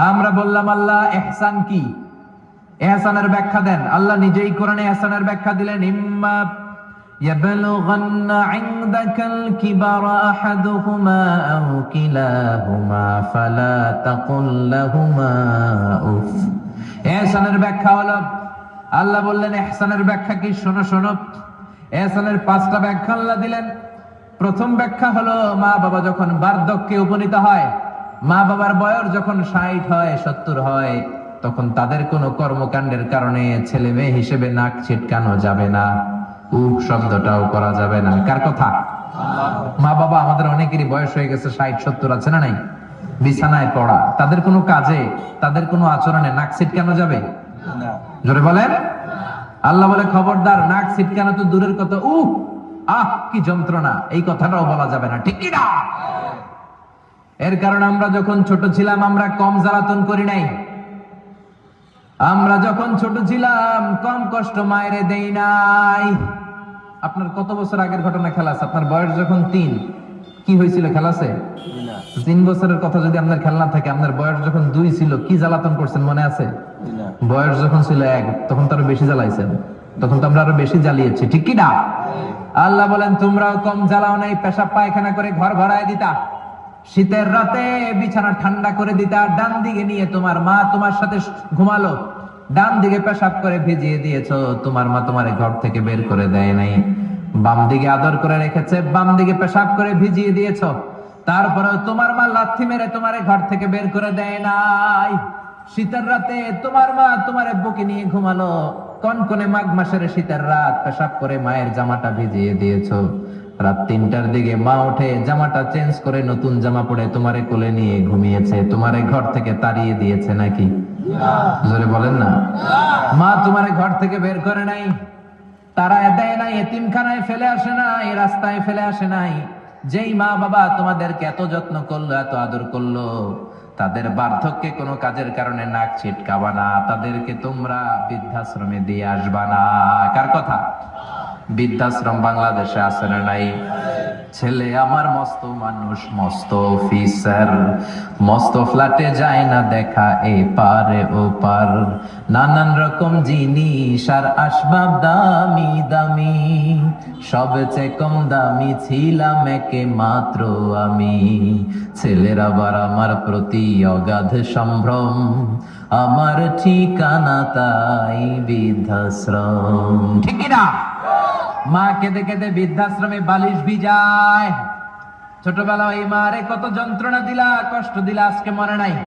আমরা বললাম আল্লাহ ইহসান কি? ইহসানের ব্যাখ্যা দেন। আল্লাহ নিজেই কোরআনে ইহসানের ব্যাখ্যা দিলেন, ইম্মা ইয়াবলুগান্না ইনদাকাল কিবারা আহাদুহুমা আও কিলাহুমা ফালা তাকুল লাহুমা উফ। ইহসানের ব্যাখ্যা হলো, আল্লাহ বললেন ইহসানের ব্যাখ্যা কি, শোনো শোনো। ইহসানের 5টা ব্যাখ্যা আল্লাহ দিলেন। প্রথম ব্যাখ্যা হলো, মা বাবা যখন বার্ধক্যে উপনীত হয়, মা বাবার বয়স যখন 60 হয় 70 হয়, তখন তাদের কোনো কর্মকাণ্ডের কারণে ছেলে মেয়ে হিসেবে নাক ছিটকানো যাবে না, উফ শব্দটাও করা যাবে না। কার কথা? মা বাবা আমাদের অনেকেরই বয়স হয়ে গেছে 60-70, আছে না নাই? বিছানায় পড়া, তাদের কোনো কাজে, তাদের কোনো আচরণে নাক ছিটকানো যাবে না। জোরে বলেন। আল্লাহ বলে খবরদার, নাক ছিটকানো তো দূরের কথা, উফ আহ কি যন্ত্রণা, এই কথাটাও বলা যাবে না, ঠিক কি না? এর কারণ আমরা যখন ছোট ছিলাম আমরা কম জ্বালাতন করি নাই। আমরা যখন ছোট ছিলাম কম কষ্ট মায়েরে দেই নাই। আপনার কত বছর আগের ঘটনা খেলা আছে? আপনার বয়স যখন 3, কি হয়েছিল খেলা আছে? 3 বছরের কথা যদি আপনার খেলনা থাকে, আপনার বয়স যখন 2 ছিল কি জ্বালাতন করছেন মনে আছে? বয়স যখন ছিল 1 তখন তো আরো বেশি জ্বালাইছেন, তখন তো আমরা আরো বেশি জ্বালিয়েছি, ঠিক কি না? আল্লাহ বলেন তোমরাও কম জ্বালাও নাই, পেশাব পায়খানা করে ঘর ভরায় দিতা, শীতের রাতে বিছানা ঠান্ডা করে দিতা, ডান দিকে নিয়ে তোমার মা তোমার সাথে ঘুমালো, ডান দিকে পেশাব করে ভিজিয়ে দিয়েছো, তোমার মা তোমার ঘর থেকে বের করে দেয় নাই। বাম দিকে আদর করে রেখেছে, বাম দিকে পেশাব করে ভিজিয়ে দিয়েছো, তারপরে তোমার মা লাথি মেরে তোমার ঘর থেকে বের করে দেয় নাই। শীতের রাতে তোমার মা তোমার বুকে নিয়ে ঘুমালো, কনকনে মাঘ মাসের শীতের রাত, পেশাব করে মায়ের জামাটা ভিজিয়ে দিয়েছো। রাত 3টার দিকে মা উঠে জামাটা চেঞ্জ করে নতুন জামা পরে তোমারে কোলে নিয়ে ঘুমিয়েছে, তোমারে ঘর থেকে তাড়িয়ে দিয়েছে নাকি? জোরে বলেন না। মা তোমারে ঘর থেকে বের করে নাই, তাড়ায় দেয় নাই, এতিমখানায় ফেলে আসে নাই, রাস্তায় ফেলে আসে নাই। যেই মা বাবা তোমাদেরকে এত যত্ন করলো, এত আদর করলো, তাদের বার্ধক্যে কোনো কাজের কারণে নাক ছিটকাবা না, তাদেরকে তোমরা বৃদ্ধাশ্রমে দিয়ে আসবা না। কার কথা? বৃদ্ধাশ্রম বাংলাদেশে আছে না নাই? ছেলে আমার মস্ত মানুষ, মস্ত অফিসার, মস্ত ফ্ল্যাটে যায় না দেখা এ পারে ও পার, নানান রকম জিনিস আর আসবাব দামি দামি, সবচেয়ে কম দামি ছিলাম একে মাত্র আমি। ছেলের আবার আমার প্রতি অগাধ সম্ভ্রম, আমার ঠিকানা তাই বৃদ্ধাশ্রম, ঠিক না? মা কেঁদে কেঁদে বৃদ্ধাশ্রমে বালিশ ভিজায়। ছোটবেলা ওই মারে কত যন্ত্রণা দিলা, কষ্ট দিলা, আজকে মনে নাই?